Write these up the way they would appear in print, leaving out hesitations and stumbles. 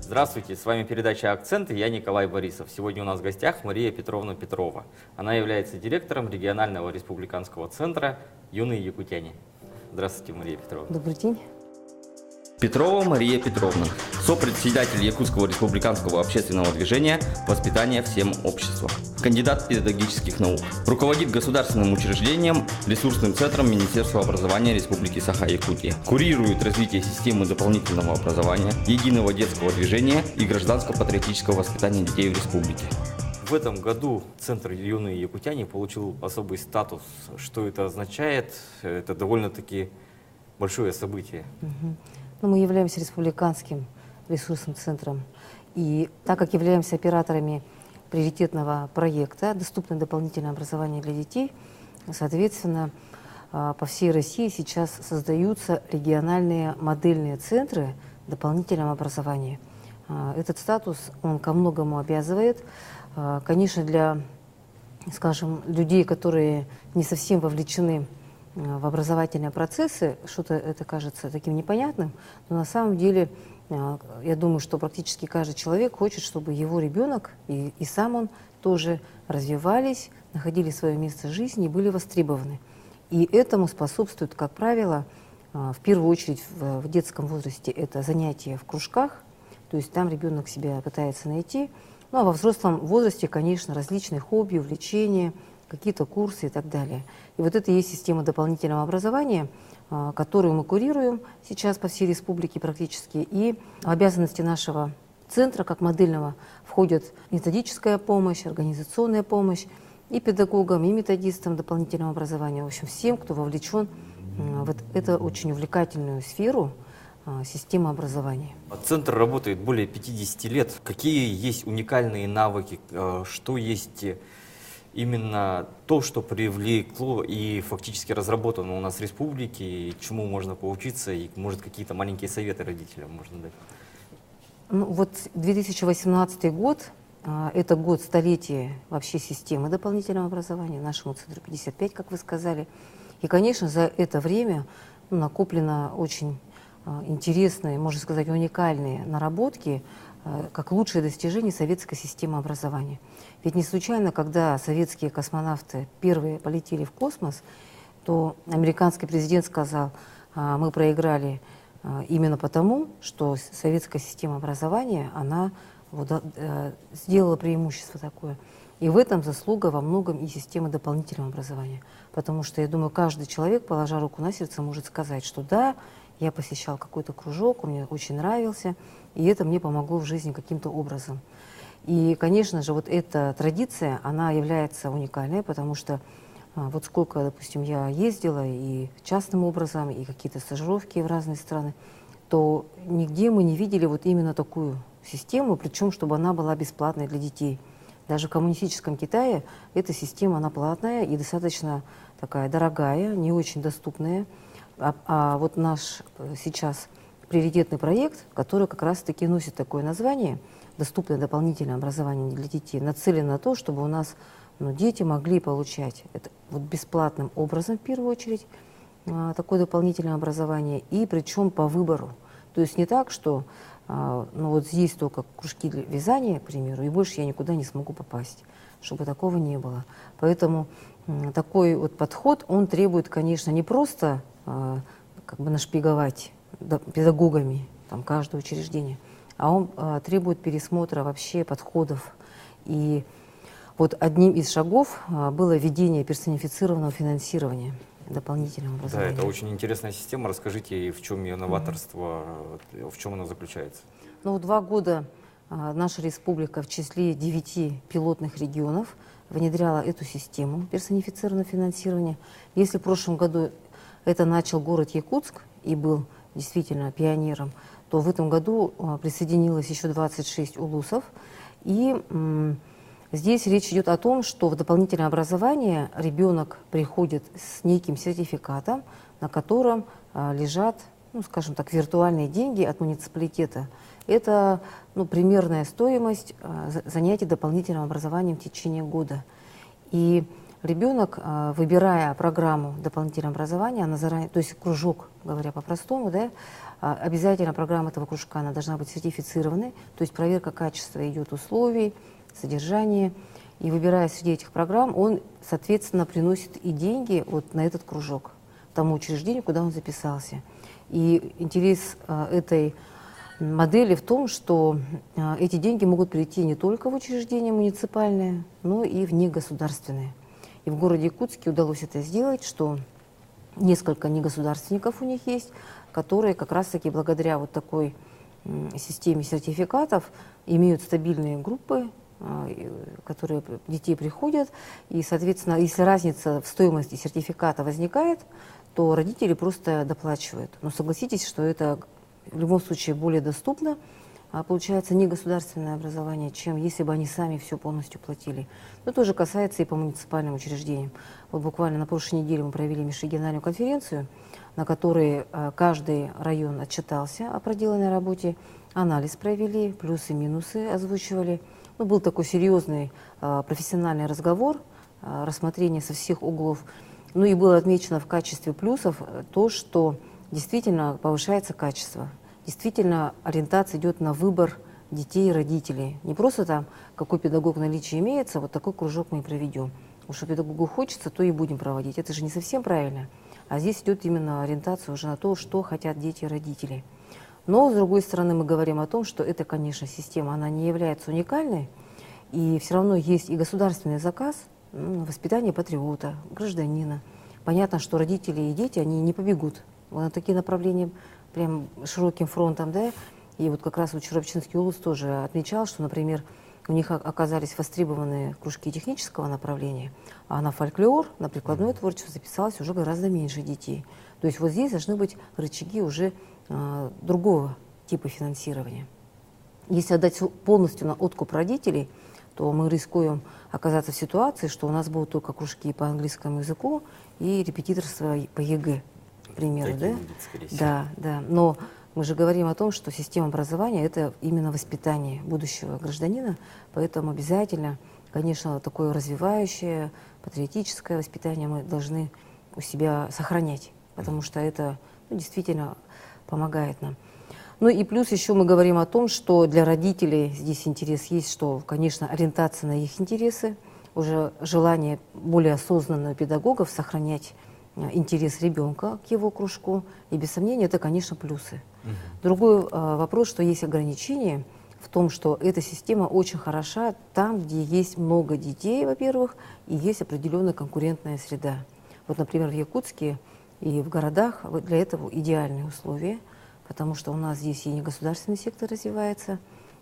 Здравствуйте, с вами передача «Акценты», я Николай Борисов. Сегодня у нас в гостях Мария Петровна Петрова. Она является директором регионального республиканского центра «Юные якутяне». Здравствуйте, Мария Петровна. Добрый день. Петрова Мария Петровна, сопредседатель Якутского республиканского общественного движения «Воспитание всем обществом», кандидат педагогических наук, руководит государственным учреждением, ресурсным центром Министерства образования Республики Саха-Якутия, курирует развитие системы дополнительного образования, единого детского движения и гражданско-патриотического воспитания детей в республике. В этом году Центр «Юные якутяне» получил особый статус. Что это означает? Это довольно-таки большое событие. Ну, мы являемся республиканским ресурсным центром. И так как являемся операторами приоритетного проекта «Доступное дополнительное образование для детей», соответственно, по всей России сейчас создаются региональные модельные центры дополнительного образования. Этот статус, он ко многому обязывает. Конечно, для, скажем, людей, которые не совсем вовлечены в образовательные процессы, что-то это кажется таким непонятным, но на самом деле я думаю, что практически каждый человек хочет, чтобы его ребенок и сам он тоже развивались, находили свое место жизни и были востребованы. И этому способствует, как правило, в первую очередь в детском возрасте это занятия в кружках, то есть там ребенок себя пытается найти, ну а во взрослом возрасте, конечно, различные хобби, увлечения, какие-то курсы и так далее. И вот это и есть система дополнительного образования, которую мы курируем сейчас по всей республике практически. И в обязанности нашего центра, как модельного, входит методическая помощь, организационная помощь и педагогам, и методистам дополнительного образования. В общем, всем, кто вовлечен в эту очень увлекательную сферу системы образования. Центр работает более 50 лет. Какие есть уникальные навыки, что есть именно то, что привлекло и фактически разработано у нас в республике, и чему можно поучиться, и, может, какие-то маленькие советы родителям можно дать? Ну, вот 2018 год – это год столетия вообще системы дополнительного образования, нашему центру 55, как вы сказали. И, конечно, за это время накоплено очень интересные, можно сказать, уникальные наработки, как лучшие достижения советской системы образования. Ведь не случайно, когда советские космонавты первые полетели в космос, то американский президент сказал, мы проиграли именно потому, что советская система образования, она сделала преимущество такое. И в этом заслуга во многом и системы дополнительного образования. Потому что, я думаю, каждый человек, положа руку на сердце, может сказать, что да, я посещал какой-то кружок, он мне очень нравился, и это мне помогло в жизни каким-то образом. И, конечно же, вот эта традиция, она является уникальной, потому что вот сколько, допустим, я ездила и частным образом, и какие-то стажировки в разные страны, то нигде мы не видели вот именно такую систему, причем чтобы она была бесплатной для детей. Даже в коммунистическом Китае эта система, она платная и достаточно такая дорогая, не очень доступная. А вот наш сейчас приоритетный проект, который как раз-таки носит такое название «Доступное дополнительное образование для детей», нацелен на то, чтобы у нас дети могли получать это вот бесплатным образом, в первую очередь, такое дополнительное образование, и причем по выбору. То есть не так, что вот здесь только кружки для вязания, к примеру, и больше я никуда не смогу попасть, чтобы такого не было. Поэтому такой вот подход, он требует, конечно, не просто как бы нашпиговать педагогами там, каждое учреждение, а он требует пересмотра вообще подходов. И вот одним из шагов было введение персонифицированного финансирования дополнительного образования. Да, это очень интересная система. Расскажите, в чем ее новаторство, в чем она заключается? Ну, вот 2 года наша республика в числе 9 пилотных регионов внедряла эту систему персонифицированного финансирования. Если в прошлом году это начал город Якутск и был действительно пионером, то в этом году присоединилось еще 26 улусов. И здесь речь идет о том, что в дополнительное образование ребенок приходит с неким сертификатом, на котором лежат, скажем так, виртуальные деньги от муниципалитета. Это примерная стоимость занятий дополнительным образованием в течение года. И ребенок, выбирая программу дополнительного образования, она заранее, то есть кружок, говоря по-простому, да, обязательно программа этого кружка, она должна быть сертифицированной, то есть проверка качества идет условий, содержания. И выбирая среди этих программ, он, соответственно, приносит и деньги вот на этот кружок, тому учреждению, куда он записался. И интерес этой модели в том, что эти деньги могут прийти не только в учреждения муниципальные, но и в негосударственные. И в городе Якутске удалось это сделать, что несколько негосударственников у них есть, которые как раз-таки благодаря вот такой системе сертификатов имеют стабильные группы, которые детей приходят, и, соответственно, если разница в стоимости сертификата возникает, то родители просто доплачивают. Но согласитесь, что это в любом случае более доступно, получается, негосударственное образование, чем если бы они сами все полностью платили. Но тоже касается и по муниципальным учреждениям. Вот буквально на прошлой неделе мы провели межрегиональную конференцию, на которой каждый район отчитался о проделанной работе, анализ провели, плюсы и минусы озвучивали. Ну, был такой серьезный профессиональный разговор, рассмотрение со всех углов. Ну и было отмечено в качестве плюсов то, что действительно повышается качество. Действительно ориентация идет на выбор детей и родителей. Не просто там, какой педагог в наличии имеется, вот такой кружок мы и проведем. Потому что педагогу хочется, то и будем проводить. Это же не совсем правильно. А здесь идет именно ориентация уже на то, что хотят дети и родители. Но, с другой стороны, мы говорим о том, что эта, конечно, система, она не является уникальной, и все равно есть и государственный заказ на воспитание патриота, гражданина. Понятно, что родители и дети, они не побегут на такие направления прям широким фронтом, да, и вот как раз вот Червопчинский улус тоже отмечал, что, например, у них оказались востребованные кружки технического направления, а на фольклор, на прикладное творчество записалось уже гораздо меньше детей. То есть вот здесь должны быть рычаги уже другого типа финансирования. Если отдать полностью на откуп родителей, то мы рискуем оказаться в ситуации, что у нас будут только кружки по английскому языку и репетиторство по ЕГЭ, к примеру. Да? Да, да. Но мы же говорим о том, что система образования – это именно воспитание будущего гражданина, поэтому обязательно, конечно, такое развивающее, патриотическое воспитание мы должны у себя сохранять, потому что это действительно помогает нам. Ну и плюс еще мы говорим о том, что для родителей здесь интерес есть, что, конечно, ориентация на их интересы, уже желание более осознанного педагогов сохранять интерес ребенка к его кружку. И без сомнения это, конечно, плюсы. Другой вопрос, что есть ограничения в том, что эта система очень хороша там, где есть много детей, во-первых, и есть определенная конкурентная среда. Вот, например, в Якутске и в городах для этого идеальные условия, потому что у нас здесь и негосударственный сектор развивается,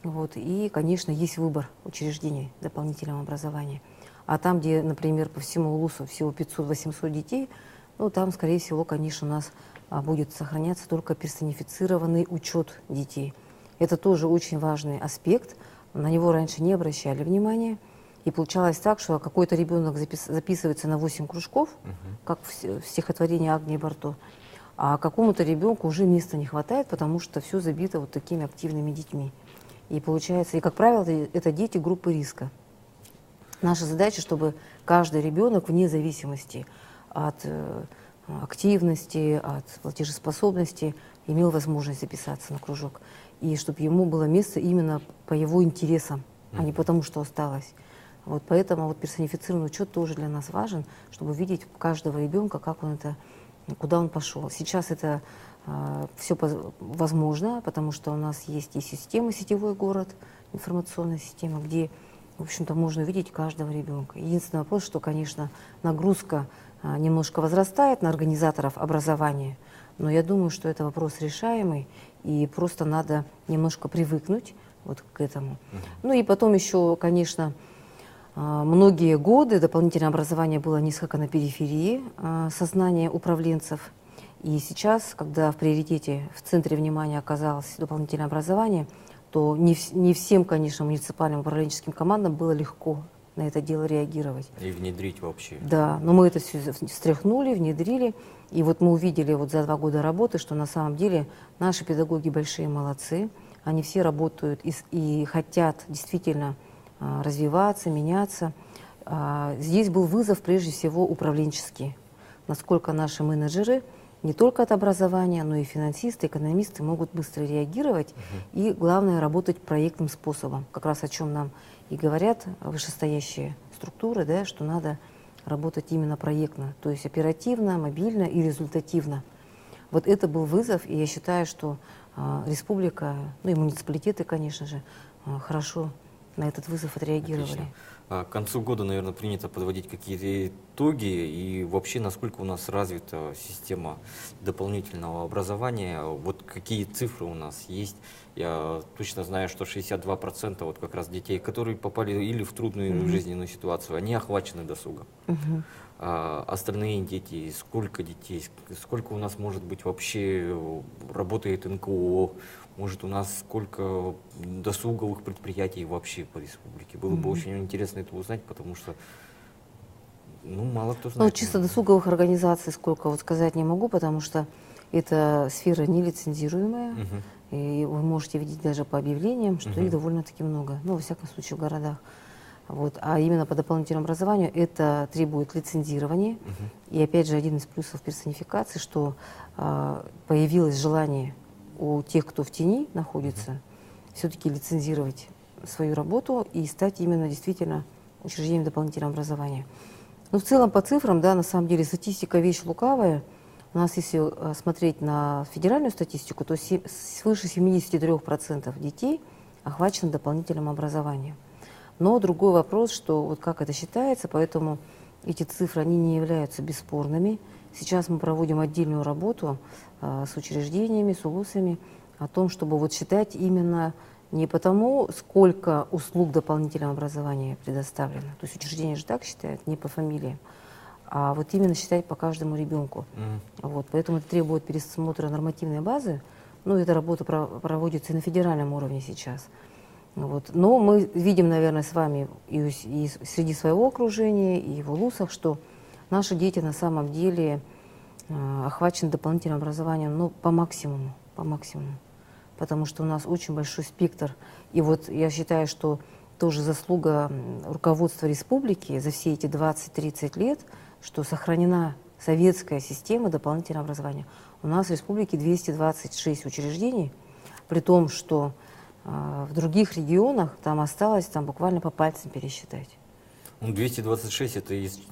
вот, и, конечно, есть выбор учреждений дополнительного образования. А там, где, например, по всему улусу всего 500-800 детей, ну, там, скорее всего, конечно, у нас будет сохраняться только персонифицированный учет детей. Это тоже очень важный аспект, на него раньше не обращали внимания. И получалось так, что какой-то ребенок записывается на 8 кружков, как в стихотворении Агнии Барто, а какому-то ребенку уже места не хватает, потому что все забито вот такими активными детьми. И получается, и как правило, это дети группы риска. Наша задача, чтобы каждый ребенок, вне зависимости от активности, от платежеспособности, имел возможность записаться на кружок. И чтобы ему было место именно по его интересам, а не потому, что осталось. Вот поэтому вот персонифицированный учет тоже для нас важен, чтобы видеть каждого ребенка, как он это, куда он пошел. Сейчас это все возможно, потому что у нас есть и система «Сетевой город», информационная система, где, в общем-то, можно увидеть каждого ребенка. Единственный вопрос, что, конечно, нагрузка немножко возрастает на организаторов образования, но я думаю, что это вопрос решаемый, и просто надо немножко привыкнуть вот к этому. Ну и потом еще, конечно, многие годы дополнительное образование было несколько на периферии сознания управленцев. И сейчас, когда в приоритете, в центре внимания оказалось дополнительное образование, то не всем, конечно, муниципальным управленческим командам было легко на это дело реагировать. И внедрить вообще. Да, но мы это все встряхнули, внедрили. И вот мы увидели вот за 2 года работы, что на самом деле наши педагоги большие молодцы. Они все работают и хотят действительно развиваться, меняться. здесь был вызов прежде всего управленческий. Насколько наши менеджеры не только от образования, но и финансисты, экономисты могут быстро реагировать и, главное, работать проектным способом. Как раз о чем нам и говорят вышестоящие структуры, да, что надо работать именно проектно, то есть оперативно, мобильно и результативно. Вот это был вызов, и я считаю, что республика, ну и муниципалитеты, конечно же, хорошо на этот вызов отреагировали. Отлично. К концу года, наверное, принято подводить какие-то итоги, и вообще, насколько у нас развита система дополнительного образования, вот какие цифры у нас есть. Я точно знаю, что 62% вот как раз детей, которые попали или в трудную жизненную ситуацию, они охвачены досугом. Остальные дети, сколько детей, сколько у нас может быть вообще работает НКО, может у нас сколько досуговых предприятий вообще по республике. Было бы очень интересно это узнать, потому что мало кто знает. Ну, чисто досуговых организаций сколько вот сказать не могу, потому что это сфера нелицензируемая, и вы можете видеть даже по объявлениям, что их довольно-таки много, ну, во всяком случае, в городах. Вот. А именно по дополнительному образованию это требует лицензирования. И опять же, один из плюсов персонификации, что появилось желание у тех, кто в тени находится, все-таки лицензировать свою работу и стать именно действительно учреждением дополнительного образования. Ну, в целом, по цифрам, да, на самом деле, статистика вещь лукавая. У нас, если смотреть на федеральную статистику, то свыше 73% детей охвачено дополнительным образованием. Но другой вопрос, что вот как это считается, поэтому эти цифры, они не являются бесспорными. Сейчас мы проводим отдельную работу с учреждениями, с УЛУСами о том, чтобы вот считать именно не потому, сколько услуг дополнительного образования предоставлено. То есть учреждение же так считает, не по фамилии, а вот именно считать по каждому ребенку. Вот, поэтому это требует пересмотра нормативной базы. Ну, эта работа проводится и на федеральном уровне сейчас. Вот. Но мы видим, наверное, с вами и среди своего окружения, и в УЛУСах, что наши дети на самом деле охвачены дополнительным образованием, но по максимуму, потому что у нас очень большой спектр. И вот я считаю, что тоже заслуга руководства республики за все эти 20-30 лет, что сохранена советская система дополнительного образования. У нас в республике 226 учреждений, при том, что в других регионах там осталось буквально по пальцам пересчитать. 226 это есть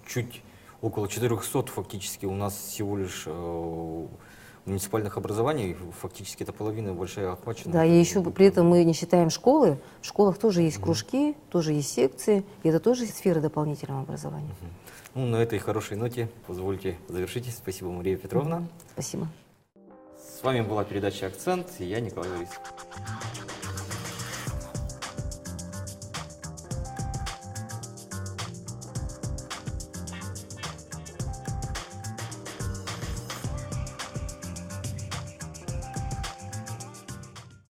чуть около 400 фактически у нас всего лишь муниципальных образований, фактически это половина большая охвачена. Да, и еще при этом мы не считаем школы. В школах тоже есть кружки, тоже есть секции, и это тоже сфера дополнительного образования. Ну, на этой хорошей ноте позвольте завершить. Спасибо, Мария Петровна. Спасибо. С вами была передача «Акцент» и я, Николай Борисов.